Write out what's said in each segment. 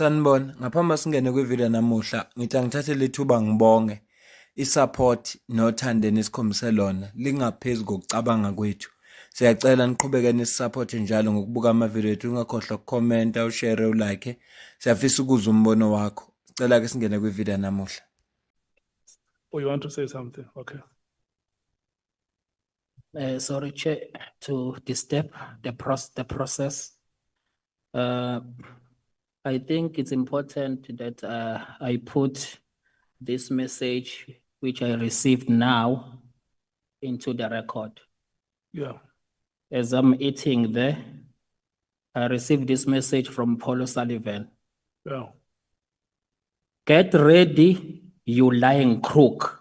Sanibona, ngaphambi singene kwivideo namuhla, ngithi angithathe lethuba ngibonge isupport nothando nesikhombise lona lingaphezu kokucabanga kwethu. Siyacela niqhubeke nisupporte njalo ngokubuka amavideo ethu, ungakhohlwa ukukhomenta, ushare, ulike. Siyafisa ukuzwa umbono wakho. Sicela ke singene kwivideo namuhla. Oh, you want to say something? Okay. Sorry, Chair, to disturb the process. I think it's important that I put this message, which I received now, into the record. Yeah. As I'm eating there, I received this message from Paul O'Sullivan. Yeah. Get ready, you lying crook.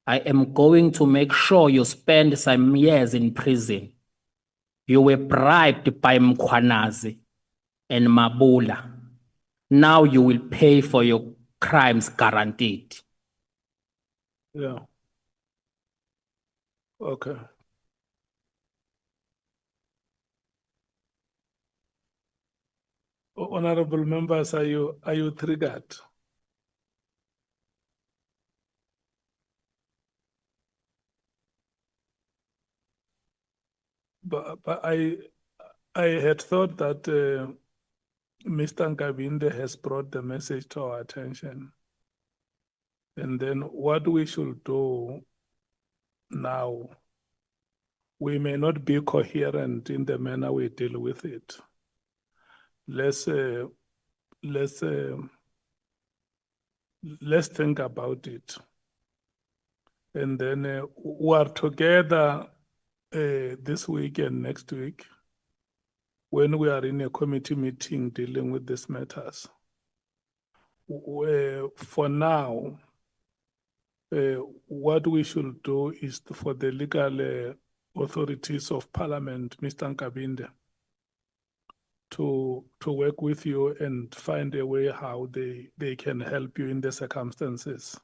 I am going to make sure you spend some years in prison. You were bribed by Mkhwanazi and Mabula. Now you will pay for your crimes, guaranteed. Yeah. Okay. Honorable members, are you triggered? But I had thought that Mr. Nkabinde has brought the message to our attention. And then what we should do now, we may not be coherent in the manner we deal with it. Let's think about it. And then we are together this week and next week when we are in a committee meeting dealing with these matters. For now, what we should do is for the legal authorities of Parliament, Mr. Nkabinde, to work with you and find a way how they can help you in the circumstances.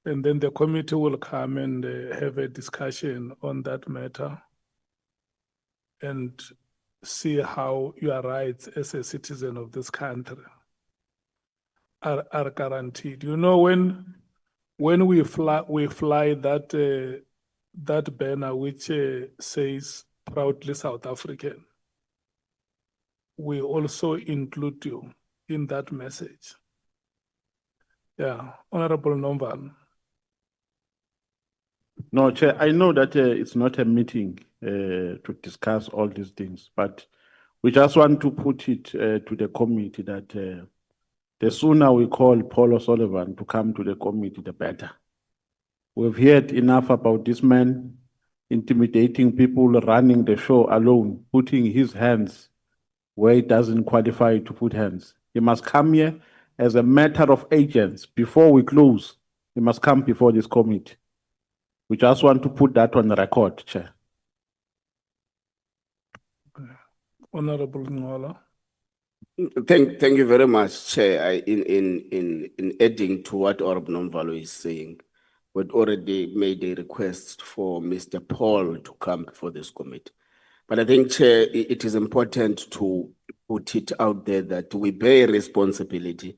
And then the committee will come and have a discussion on that matter and see how your rights as a citizen of this country are guaranteed. You know, when we fly that banner which says proudly South African, we also include you in that message. Yeah, Honorable Nomvan. No, Chair, I know that it's not a meeting to discuss all these things, but we just want to put it to the committee that the sooner we call Paul O'Sullivan to come to the committee, the better. We've heard enough about this man intimidating people, running the show alone, putting his hands where he doesn't qualify to put hands. He must come here as a matter of agents. Before we close, he must come before this committee. We just want to put that on the record, Chair. Honorable Ngola. Thank you very much, Chair. In adding to what Honorable Nomvalo is saying, we'd already made a request for Mr. Paul to come before this committee. But I think, Chair, it is important to put it out there that we bear responsibility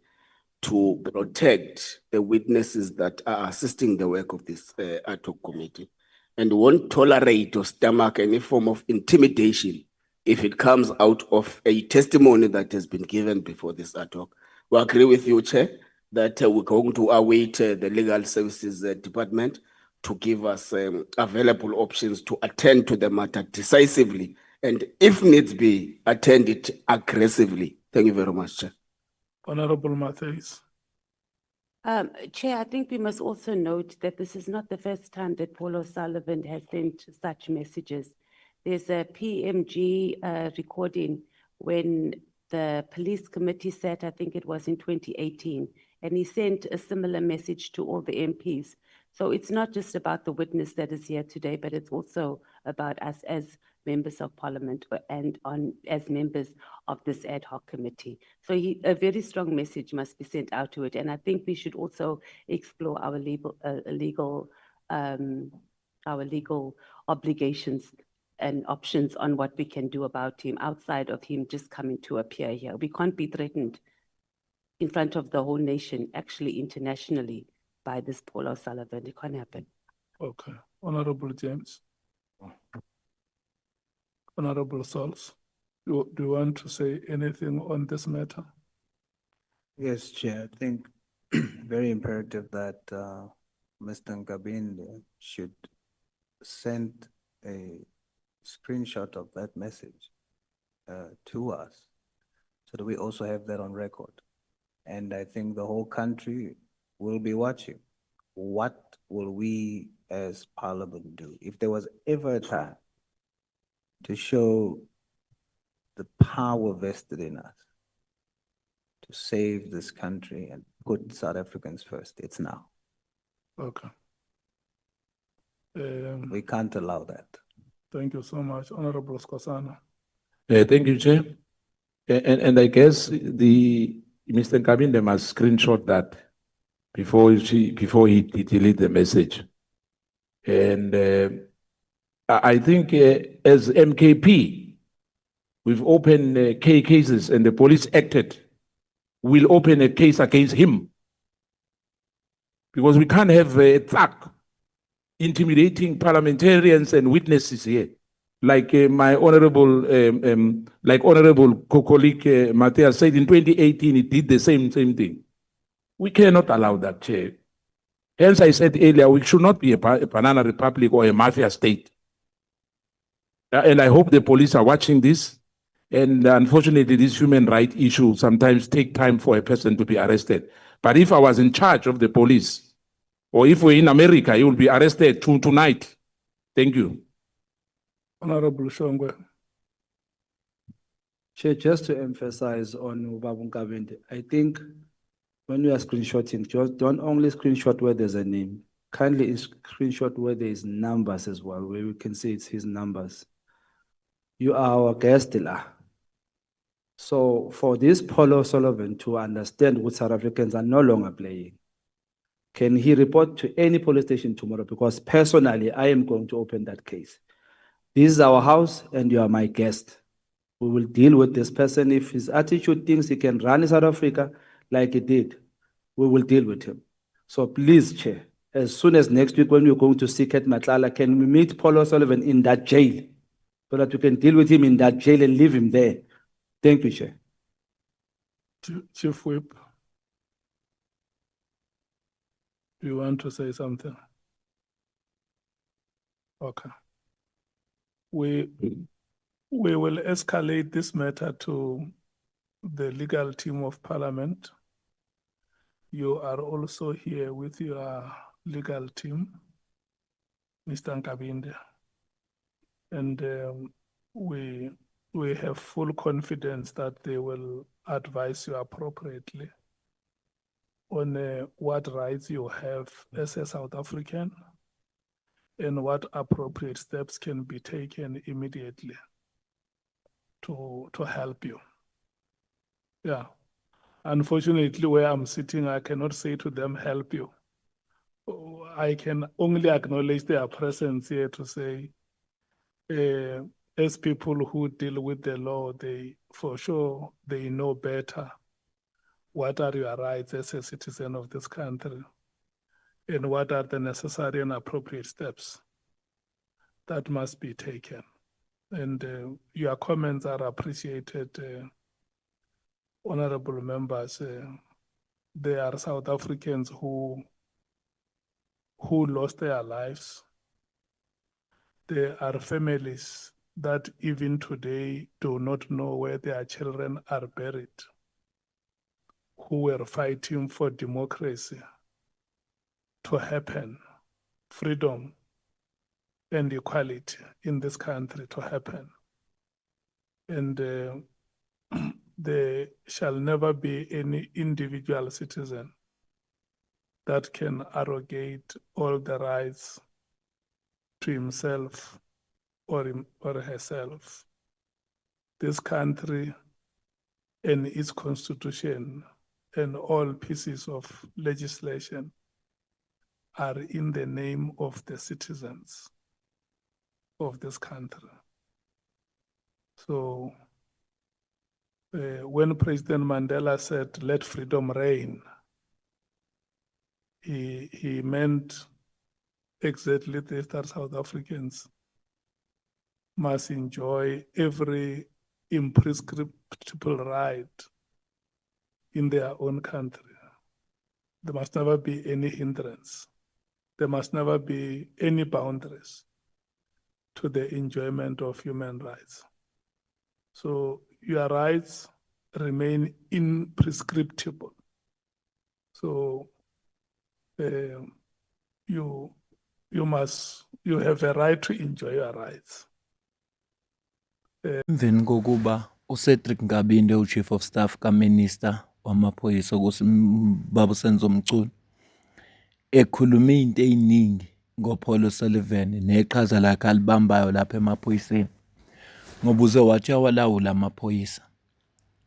to protect the witnesses that are assisting the work of this ad hoc committee, and won't tolerate or stomach any form of intimidation if it comes out of a testimony that has been given before this ad hoc. We agree with you, Chair, that we're going to await the Legal Services Department to give us available options to attend to the matter decisively, and if needs be, attend it aggressively. Thank you very much, Chair. Honorable Matthews. Chair, I think we must also note that this is not the first time that Paul O'Sullivan has sent such messages. There's a PMG recording when the police committee sat, I think it was in 2018, and he sent a similar message to all the MPs. So it's not just about the witness that is here today, but it's also about us as members of Parliament and as members of this ad hoc committee. So a very strong message must be sent out to it. And I think we should also explore our legal obligations and options on what we can do about him outside of him just coming to appear here. We can't be threatened in front of the whole nation, actually internationally, by this Paul O'Sullivan. It can't happen. Okay. Honorable James. Honorable Sauls, do you want to say anything on this matter? Yes, Chair, I think very imperative that Mr. Nkabinde should send a screenshot of that message to us so that we also have that on record. And I think the whole country will be watching. What will we as Parliament do? If there was ever a time to show the power vested in us to save this country and put South Africans first, it's now. Okay. We can't allow that. Thank you so much, Honorable Skosana. Thank you, Chair. And I guess Mr. Nkabinde must screenshot that before he delete the message. And I think as MKP, we've opened cases and the police acted. We'll open a case against him. Because we can't have a thug intimidating parliamentarians and witnesses here. Like my honorable, colleague Matthias said in 2018, he did the same thing. We cannot allow that, Chair. Hence, I said earlier, we should not be a banana republic or a mafia state. And I hope the police are watching this. And unfortunately, this human rights issue sometimes take time for a person to be arrested. But if I was in charge of the police, or if we're in America, you will be arrested tonight. Thank you. Honorable Shongwe. Chair, just to emphasize on Ubaba Nkabinde, I think when you are screenshotting, just don't only screenshot where there's a name. Kindly screenshot where there is numbers as well, where we can see it's his numbers. You are our guest, Dila. So for this Paul O'Sullivan to understand what South Africans are no longer playing, can he report to any police station tomorrow? Because personally, I am going to open that case. This is our house and you are my guest. We will deal with this person. If his attitude thinks he can run South Africa like he did, we will deal with him. So please, Chair, as soon as next week when we're going to seek at Matlala, can we meet Paul O'Sullivan in that jail so that we can deal with him in that jail and leave him there? Thank you, Chair. Chief Whip, do you want to say something? Okay. We will escalate this matter to the legal team of Parliament. You are also here with your legal team, Mr. Nkabinde. And we have full confidence that they will advise you appropriately on what rights you have as a South African and what appropriate steps can be taken immediately to help you. Yeah. Unfortunately, where I'm sitting, I cannot say to them, help you. I can only acknowledge their presence here to say, as people who deal with the law, for sure, they know better what are your rights as a citizen of this country and what are the necessary and appropriate steps that must be taken. And your comments are appreciated, honorable members. There are South Africans who lost their lives. There are families that even today do not know where their children are buried, who were fighting for democracy to happen, freedom and equality in this country to happen. And there shall never be any individual citizen that can arrogate all the rights to himself or herself. This country and its constitution and all pieces of legislation are in the name of the citizens of this country. So when President Mandela said, "Let freedom reign," he meant exactly this, that South Africans must enjoy every imprescriptible right in their own country. There must never be any hindrance. There must never be any boundaries to the enjoyment of human rights. So your rights remain imprescriptible. So you have a right to enjoy your rights. Emveni kokuba uCedric Nkabinde uChief of Staff kaMinister wamaphoyisa Baba Senzo Mchunu ekhulume into eziningi ngoPaul Sullivan neqhaza lakhe alibambayo lapha emaphoyiseni ngoba uze wathi awalawula amaphoyisa.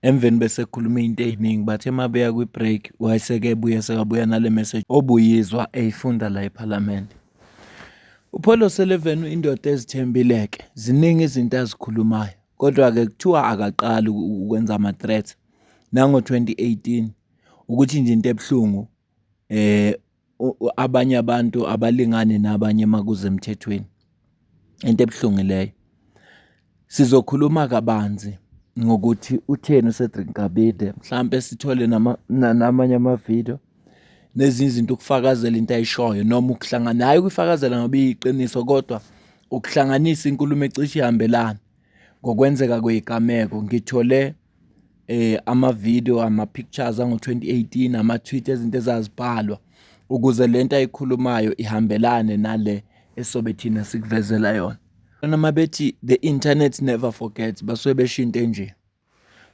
Emveni bese khuluma into eziningi bathe mabeya kwi-break wayeseke buya sekabuya nale message obuyizwa eyifunda la eParliament. uPaul Sullivan indoda ezithembileke ziningi izinto azikhulumayo kodwa ke kuthiwa akaqala ukwenza ama threats nango 2018 ukuthi nje into ebhlungu abanye abantu abalingane nabanye makuze emthethweni into ebhlungu leyo. Sizokhuluma kabanzi ngokuthi utheni uCedric Nkabinde mhlambe sithole namanye ama-video nezinye izinto ukufakazela into ayishoyo noma ukuhlangana hayi ukufakazela ngoba iyiqiniso kodwa ukuhlanganisa inkulumo ecishe ihambelana ngokwenzeka kwezigameko. Ngithole ama-video ama-pictures ango-2018 ama-tweet ezinto ezazibhalwa ukuze lento ayikhulumayo ihambelane nale esobe thina sikuvezela yona. Noma bethi the internet never forgets basuke besho into enje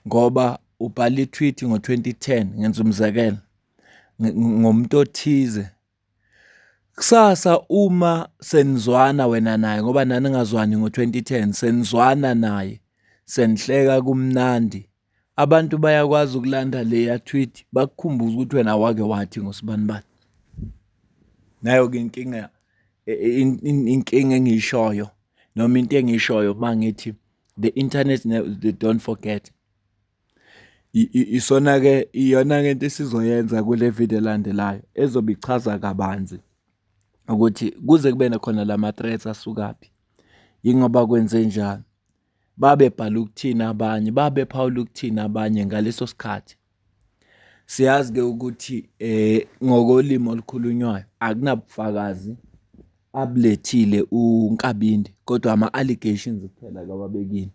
ngoba ubhala i-tweet ngo-2010 ngenza umzekelo ngomuntu othize kusasa uma senizwana wena naye ngoba nani ngazwani ngo-2010 senizwana naye senihleka kumnandi abantu bayakwazi ukulanda leya tweet bakukhumbuza ukuthi wena wake wathi ngosibani bani. Nayo ke inkinga engiyishoyo noma into engiyishoyo mangithi the internet they don't forget. Isona ke iyona into esizoyenza kule video elandelayo ezobe ichaza kabanzi ukuthi kuze kube khona lama threats asukaphi ingoba kwenze njani babebhala ukuthina abanye babephawula ukuthina abanye ngaleso sikhathi. Siyazi ke ukuthi ngokolimo olukhulunywayo akunabufakazi abulethile uNkabinde kodwa ama allegations kuphela kwababekini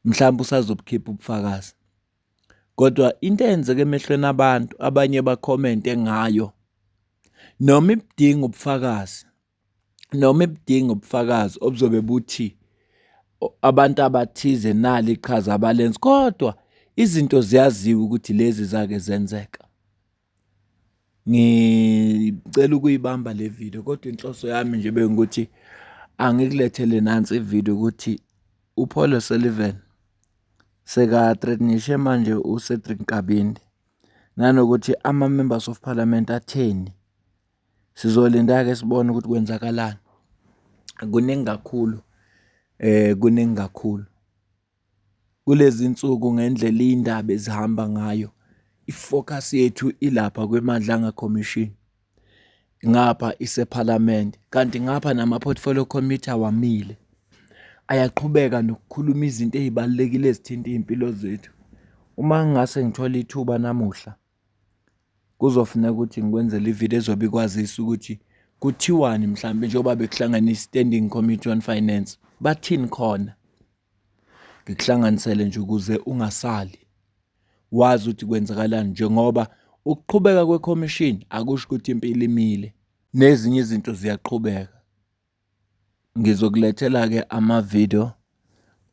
mhlawumbe usazobukhipha ubufakazi. Kodwa into eyenzeke emehlweni abantu abanye bakhomente ngayo noma ibudinga ubufakazi obuzobe buthi abantu abathize nali iqhaza abalenzi kodwa izinto ziyaziwa ukuthi lezi zake zenzeka. Ngicela ukuyibamba le video kodwa inhloso yami nje bengukuthi angikulethele nansi ivideo ukuthi uPaul Sullivan seka threatenishe manje uCedric Nkabinde nanokuthi ama members of parliament atheni. Sizolinda ke sibone ukuthi kwenzakalani. Kuningi kakhulu kulezi insuku ngendlela indaba ezihamba ngayo. Ifocus yethu ilapha kwemandla angacommission ngapha iseParliament kanti ngapha nama portfolio committee awamile ayaqhubeka nokukhuluma izinto ezibalekile ezithinta impilo zethu. Uma ngase ngithola ithuba namuhla kuzofuneka ukuthi ngikwenzele ivideo ezobe ikwazisa ukuthi kuthiwani mhlambe njengoba bekuhlanganisa standing committee on finance bathini khona. Ngikuhlanganisele nje ukuze ungasali wazi ukuthi kwenzakalani njengoba ukuqhubeka kwecommission akusho ukuthi impilo imile nezinye izinto ziyaqhubeka. Ngizokulethela ke ama-video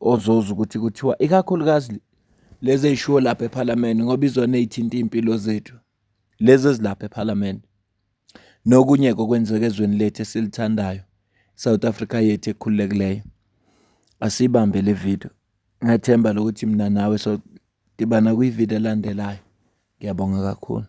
ozoza ukuthi kuthiwa ikakhulukazi lezi ezishiwo lapha eParliament ngoba izona ezithinta impilo zethu lezi ezilapha eParliament nokunye okwenzeka ezweni lethu esilithandayo South Africa yethu ekhululekileyo. Asibambe le video ngathemba ukuthi mina nawe so dibana kwi video elandelayo. Ngiyabonga kakhulu.